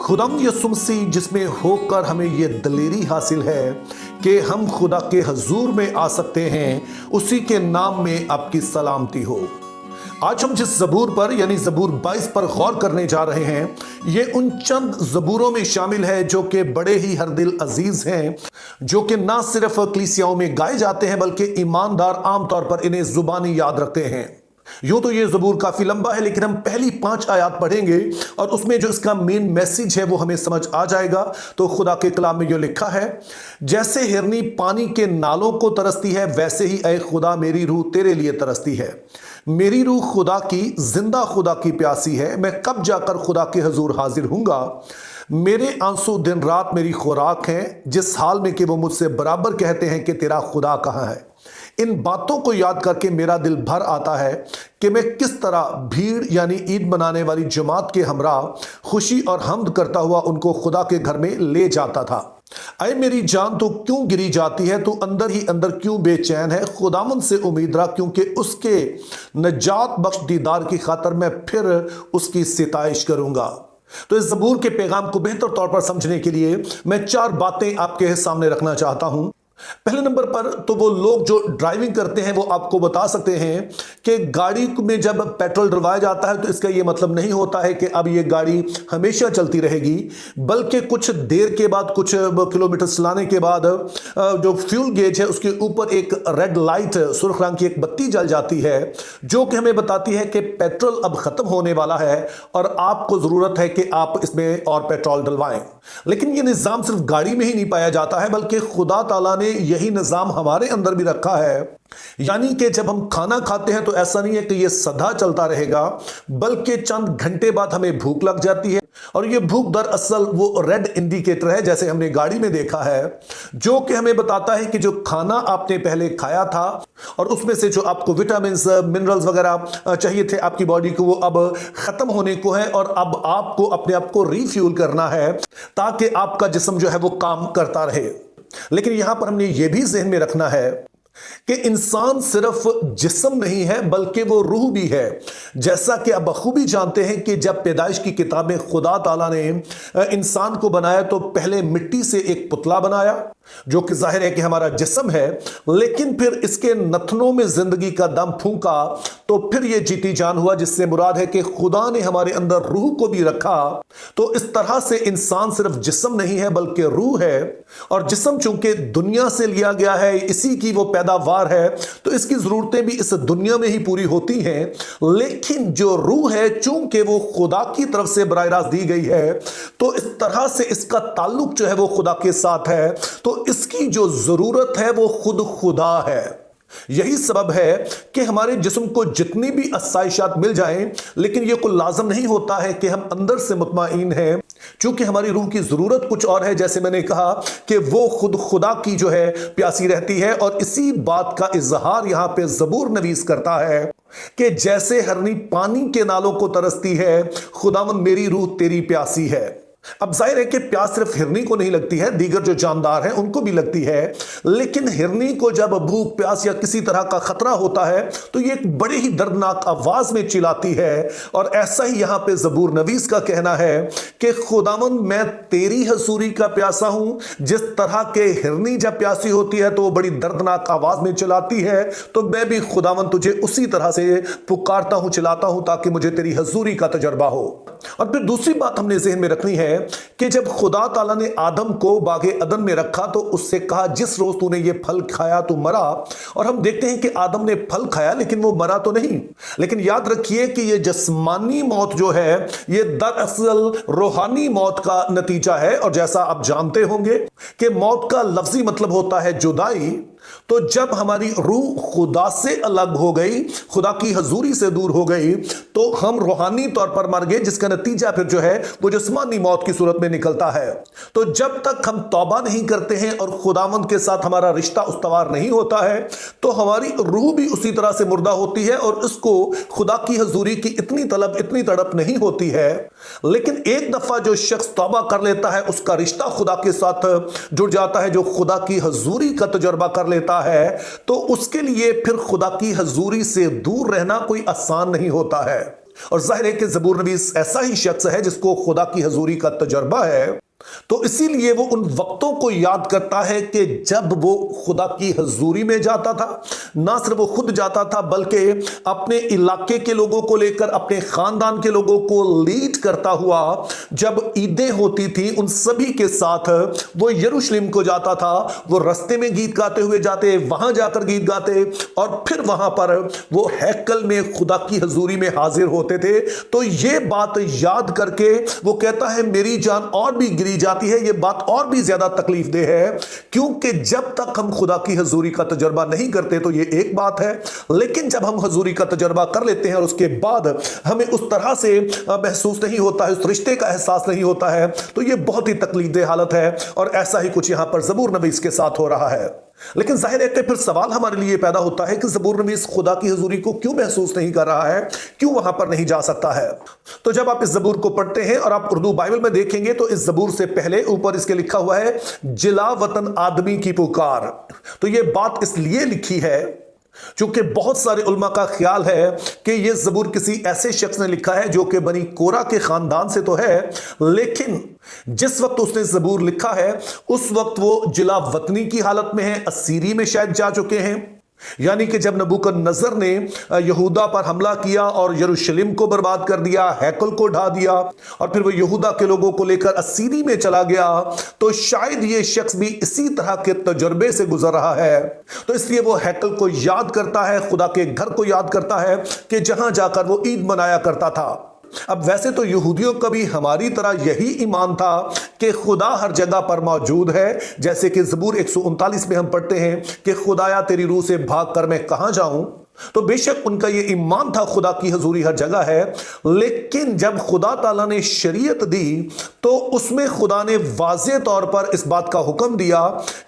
खुदाम यसु मसीह जिसमें होकर हमें ये दलेरी हासिल है कि हम खुदा के हजूर में आ सकते हैं, उसी के नाम में आपकी सलामती हो। आज हम जिस जबूर पर यानी जबूर 22 पर गौर करने जा रहे हैं, ये उन चंद जबूरों में शामिल है जो कि बड़े ही हर दिल अजीज हैं, जो कि ना सिर्फ कलीसियाओं में गाए जाते हैं बल्कि ईमानदार आमतौर पर इन्हें जुबानी याद रखते हैं। यूं तो ये जबूर काफी लंबा है, लेकिन हम पहली 5 आयत पढ़ेंगे और उसमें जो इसका मेन मैसेज है वो हमें समझ आ जाएगा। तो खुदा के कलाम में जो लिखा है, जैसे हिरनी पानी के नालों को तरसती है, वैसे ही ऐ खुदा मेरी रूह तेरे लिए तरसती है। मेरी रूह खुदा की, जिंदा खुदा की प्यासी है। मैं कब जाकर खुदा के हजूर हाजिर हूंगा। मेरे आंसू दिन रात मेरी खुराक हैं, जिस हाल में कि वो मुझसे बराबर कहते हैं कि तेरा खुदा कहाँ है। इन बातों को याद करके मेरा दिल भर आता है कि मैं किस तरह भीड़ यानी ईद मनाने वाली जमात के हमरा खुशी और हमद करता हुआ उनको खुदा के घर में ले जाता था। अय मेरी जान तो क्यों गिरी जाती है, तू अंदर ही अंदर क्यों बेचैन है। खुदामंद से उम्मीद रख, क्योंकि उसके नजात बख्श दीदार की खातर मैं फिर उसकी सिताइश करूंगा। तो इस जबूर के पैगाम को बेहतर तौर पर समझने के लिए मैं 4 बातें आपके सामने रखना चाहता हूं। पहले नंबर पर तो वो लोग जो ड्राइविंग करते हैं वो आपको बता सकते हैं कि गाड़ी में जब पेट्रोल डलवाया जाता है तो इसका ये मतलब नहीं होता है कि अब ये गाड़ी हमेशा चलती रहेगी, बल्कि कुछ देर के बाद, कुछ किलोमीटर चलाने के बाद जो फ्यूल गेज है उसके ऊपर एक रेड लाइट, सुर्ख रंग की एक बत्ती जल जाती है, जो कि हमें बताती है कि पेट्रोल अब खत्म होने वाला है और आपको जरूरत है कि आप इसमें और पेट्रोल डलवाएं। लेकिन ये निजाम सिर्फ गाड़ी में ही नहीं पाया जाता है, बल्कि खुदा ताला ने यही निजाम हमारे अंदर भी रखा है। यानी कि जब हम खाना खाते हैं तो ऐसा नहीं है कि यह सदा चलता रहेगा, बल्कि चंद घंटे बाद हमें भूख लग जाती है और यह भूख दरअसल वो रेड इंडिकेटर है, जैसे हमने गाड़ी में देखा है, जो कि हमें बताता है कि जो खाना आपने पहले खाया था और उसमें से जो आपको विटामिन मिनरल्स वगैरह चाहिए थे आपकी बॉडी को, वो अब खत्म होने को है और अब आपको अपने आप को रिफ्यूल करना है ताकि आपका जिस्म जो है वो काम करता रहे। लेकिन यहां पर हमने ये भी ज़हन में रखना है कि इंसान सिर्फ जिस्म नहीं है बल्कि वो रूह भी है। जैसा कि आप बखूबी जानते हैं कि जब पैदाइश की किताब में खुदा ताला ने इंसान को बनाया तो पहले मिट्टी से एक पुतला बनाया, जो कि जाहिर है कि हमारा जिस्म है, लेकिन फिर इसके नथनों में जिंदगी का दम फूंका तो फिर ये जीती जान हुआ, जिससे मुराद है कि खुदा ने हमारे अंदर रूह को भी रखा। तो इस तरह से इंसान सिर्फ जिस्म नहीं है बल्कि रूह है, और जिस्म चूंकि दुनिया से लिया गया है, इसी की वो पैदावार है, तो इसकी जरूरतें भी इस दुनिया में ही पूरी होती हैं। लेकिन जो रूह है, चूंकि वो खुदा की तरफ से बराह रास्त दी गई है, तो इस तरह से इसका ताल्लुक जो है वो खुदा के साथ है, तो इसकी जो जरूरत है वो खुद खुदा है। यही सबब है कि हमारे जिस्म को जितनी भी आसाइशात मिल जाएं, लेकिन यह कोई लाजम नहीं होता है कि हम अंदर से मुतमईन हैं, क्योंकि हमारी रूह की जरूरत कुछ और है। जैसे मैंने कहा कि वो खुद खुदा की जो है प्यासी रहती है, और इसी बात का इजहार यहां पे जबूर नवीस करता है कि जैसे हिरनी पानी के नालों को तरसती है, खुदावंद मेरी रूह तेरी प्यासी है। अब जाहिर है कि प्यास सिर्फ हिरनी को नहीं लगती है, दीगर जो जानदार हैं उनको भी लगती है, लेकिन हिरनी को जब भूख प्यास या किसी तरह का खतरा होता है तो ये एक बड़ी ही दर्दनाक आवाज में चिल्लाती है। और ऐसा ही यहां पे जबूर नवीस का कहना है कि खुदावंद मैं तेरी हजूरी का प्यासा हूं। जिस तरह के हिरनी जब प्यासी होती है तो वो बड़ी दर्दनाक आवाज में चिल्लाती है, तो मैं भी खुदावंद तुझे उसी तरह से पुकारता हूं, चिल्लाता हूं, ताकि मुझे तेरी हजूरी का तजर्बा हो। और फिर दूसरी बात हमने ज़हन में रखनी है कि जब खुदा ताला ने आदम को बागे अदन में रखा तो उससे कहा जिस रोज तूने ये फल खाया तू मरा। और हम देखते हैं कि आदम ने फल खाया लेकिन वो मरा तो नहीं। लेकिन याद रखिए कि ये जिस्मानी मौत जो है ये दरअसल रूहानी मौत का नतीजा है। और जैसा आप जानते होंगे कि मौत का लफ्जी मतलब होता है जुदाई। तो जब हमारी रूह खुदा से अलग हो गई, खुदा की हजूरी से दूर हो गई, तो हम रूहानी तौर पर मर गए, जिसका नतीजा फिर जो है वो जिस्मानी मौत की सूरत में निकलता है। तो जब तक हम तौबा नहीं करते हैं और खुदावंद के साथ हमारा रिश्ता उस्तवार नहीं होता है, तो हमारी रूह भी उसी तरह से मुर्दा होती है और उसको खुदा की हजूरी की इतनी तलब, इतनी तड़प नहीं होती है। लेकिन एक दफा जो शख्स तौबा कर लेता है, उसका रिश्ता खुदा के साथ जुड़ जाता है, जो खुदा की हजूरी का तजर्बा कर लेता है, तो उसके लिए फिर खुदा की हजूरी से दूर रहना कोई आसान नहीं होता है। और जाहिर है कि ज़बूर नवीस ऐसा ही शख्स है जिसको खुदा की हजूरी का तजर्बा है, तो इसीलिए वो उन वक्तों को याद करता है कि जब वो खुदा की हजूरी में जाता था, ना सिर्फ वो खुद जाता था बल्कि अपने इलाके के लोगों को लेकर, अपने खानदान के लोगों को लीड करता हुआ जब ईदें होती थी उन सभी के साथ वो यरूशलेम को जाता था। वो रास्ते में गीत गाते हुए जाते, वहां जाकर गीत गाते और फिर वहां पर वो हैकल में खुदा की हजूरी में हाजिर होते थे। तो ये बात याद करके वो कहता है मेरी जान और भी गिरी जाती है। ये बात और भी ज्यादा तकलीफ दे है, क्योंकि जब तक हम खुदा की हजूरी का तजर्बा नहीं करते तो ये एक बात है, लेकिन जब हम हजूरी का तजर्बा कर लेते हैं और उसके बाद हमें उस तरह से महसूस नहीं होता है, उस रिश्ते का एहसास नहीं होता है, तो ये बहुत ही तकलीफ दे हालत है। और ऐसा ही कुछ यहां पर ज़बूर नवीस के साथ हो रहा है। लेकिन जाहिर है कि फिर सवाल हमारे लिए पैदा होता है कि ज़बूर नवीस खुदा की हजूरी को क्यों महसूस नहीं कर रहा है, क्यों वहां पर नहीं जा सकता है। तो जब आप इस ज़बूर को पढ़ते हैं और आप उर्दू बाइबल में देखेंगे तो इस ज़बूर से पहले ऊपर इसके लिखा हुआ है जिला वतन आदमी की पुकार। तो यह बात इसलिए लिखी है क्योंकि बहुत सारे उलमा का ख्याल है कि यह ज़बूर किसी ऐसे शख्स ने लिखा है जो कि बनी कोरा के खानदान से तो है, लेकिन जिस वक्त उसने ज़बूर लिखा है उस वक्त वो जिला वतनी की हालत में है, असीरी में शायद जा चुके हैं। यानी कि जब नबूकदनेस्सर ने यहूदा पर हमला किया और यरूशलेम को बर्बाद कर दिया, हैकल को ढा दिया और फिर वो यहूदा के लोगों को लेकर असीरी में चला गया, तो शायद ये शख्स भी इसी तरह के तजुर्बे से गुजर रहा है। तो इसलिए वो हैकल को याद करता है, खुदा के घर को याद करता है कि जहां जाकर वो ईद मनाया करता था। अब वैसे तो यहूदियों का भी हमारी तरह यही ईमान था कि खुदा हर जगह पर मौजूद है, जैसे कि ज़बूर 139 में हम पढ़ते हैं कि खुदाया तेरी रूह से भाग कर मैं कहां जाऊं। तो बेशक उनका ये ईमान था खुदा की हजूरी हर जगह है, लेकिन जब खुदा ताला ने शरीयत दी तो उसमें खुदा ने वाज़े तौर पर इस बात का हुक्म दिया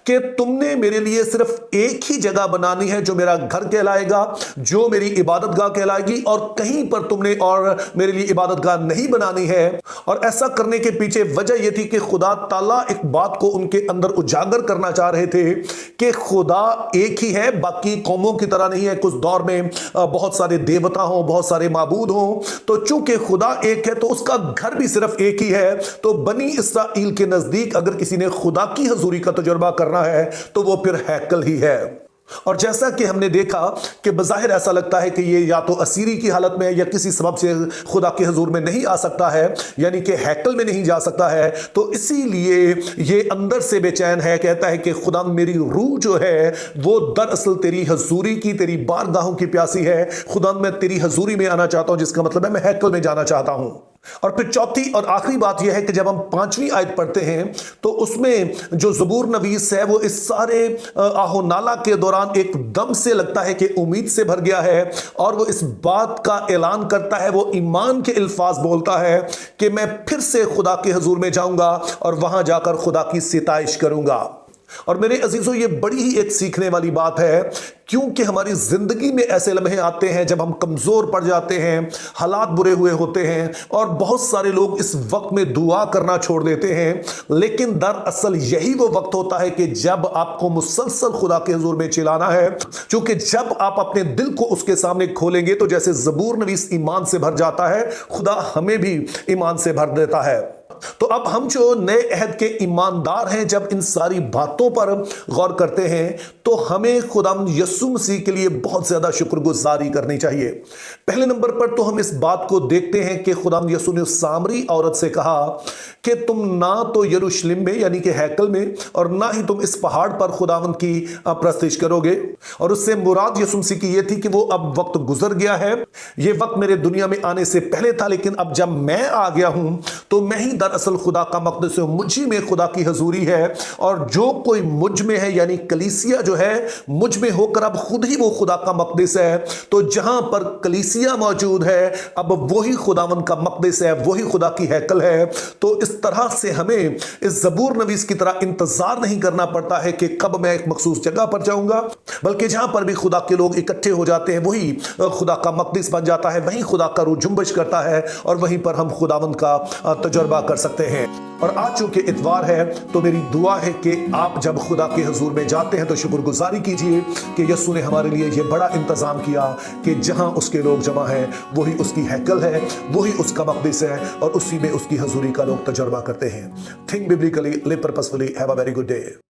कि तुमने मेरे लिए सिर्फ एक ही जगह बनानी है जो मेरा घर कहलाएगा, जो मेरी इबादतगाह कहलाएगी, और कहीं पर तुमने और मेरे लिए इबादतगाह नहीं बनानी है। और ऐसा करने के पीछे वजह यह थी कि खुदा ताला एक बात को उनके अंदर उजागर करना चाह रहे थे कि खुदा एक ही है, बाकी कौमों की तरह नहीं है। कुछ दौर में बहुत सारे देवता हों, बहुत सारे माबूद हों, तो चूंकि खुदा एक है तो उसका घर भी सिर्फ एक ही है। तो बनी इस्राइल के नजदीक अगर किसी ने खुदा की हजूरी का तजुर्बा करना है तो वो फिर हैकल ही है। और जैसा कि हमने देखा कि बज़ाहिर ऐसा लगता है कि ये या तो असीरी की हालत में या किसी सबब से खुदा के हुजूर में नहीं आ सकता है, यानी कि हैकल में नहीं जा सकता है, तो इसीलिए ये अंदर से बेचैन है। कहता है कि खुदा मेरी रूह जो है वो दरअसल तेरी हजूरी की, तेरी बारगाहों की प्यासी है। खुदा मैं तेरी हजूरी में आना चाहता हूं, जिसका मतलब है मैं हैकल में जाना चाहता हूं। और फिर चौथी और आखिरी बात यह है कि जब हम 5वीं आयत पढ़ते हैं तो उसमें जो ज़बूर नवीस है वो इस सारे आहोनाला के दौरान एकदम से लगता है कि उम्मीद से भर गया है और वो इस बात का ऐलान करता है, वो ईमान के अल्फाज बोलता है कि मैं फिर से खुदा के हुजूर में जाऊंगा और वहां जाकर खुदा की सिताइश करूंगा। और मेरे अजीजों, ये बड़ी ही एक सीखने वाली बात है, क्योंकि हमारी जिंदगी में ऐसे लम्हे आते हैं जब हम कमजोर पड़ जाते हैं, हालात बुरे हुए होते हैं और बहुत सारे लोग इस वक्त में दुआ करना छोड़ देते हैं। लेकिन दरअसल यही वो वक्त होता है कि जब आपको मुसलसल खुदा के हुजूर में चिल्लाना है, क्योंकि जब आप अपने दिल को उसके सामने खोलेंगे तो जैसे ज़बूर नवीस ईमान से भर जाता है, खुदा हमें भी ईमान से भर देता है। तो अब हम जो नए अहद के ईमानदार हैं, जब इन सारी बातों पर गौर करते हैं तो हमें खुदाम यीशु मसीह के लिए बहुत ज्यादा शुक्रगुजारी करनी चाहिए। पहले नंबर पर तो हम इस बात को देखते हैं कि खुदाम यीशु ने उस सामरी औरत से कहा कि तुम ना तो यरूशलेम में यानी कि हैकल में और ना ही तुम इस पहाड़ पर खुदावंद की प्रस्तिश करोगे। और उससे मुराद यीशु मसीह की यह थी कि वो अब वक्त गुजर गया है, ये वक्त मेरे दुनिया में आने से पहले था, लेकिन अब जब मैं आ गया हूं तो मैं ही दरअसल खुदा का मक़दस हूं, मुझी में खुदा की हजूरी है। और जो कोई मुझ में है यानी कलीसिया जो है मुझ में होकर अब खुद ही वो खुदा का मक़दस है। तो जहां पर कलीसिया मौजूद है अब वही खुदावन का मक़दस है, वही खुदा की हैकल है। तो इस तरह से हमें इस ज़बूर नवीस की तरह इंतजार नहीं करना पड़ता है कि कब मैं एक मखसूस जगह पर जाऊंगा, बल्कि जहां पर भी खुदा के लोग इकट्ठे हो जाते हैं वही खुदा का मक़दस बन जाता है, वहीं खुदा का रूह जुम्बिश करता है और वहीं पर हम खुदावन का तजुर्बा कर सकते हैं। और आज चूंकि इतवार है तो मेरी दुआ है कि आप जब खुदा के हुजूर में जाते हैं तो शुक्रगुजारी कीजिए कि यीशु ने हमारे लिए ये बड़ा इंतजाम किया कि जहां उसके लोग जमा हैं वही उसकी हैकल है, वही उसका मक़दिस है और उसी में उसकी हजूरी का लोग तजर्बा करते हैं। Think biblically, live purposefully, have a very good day.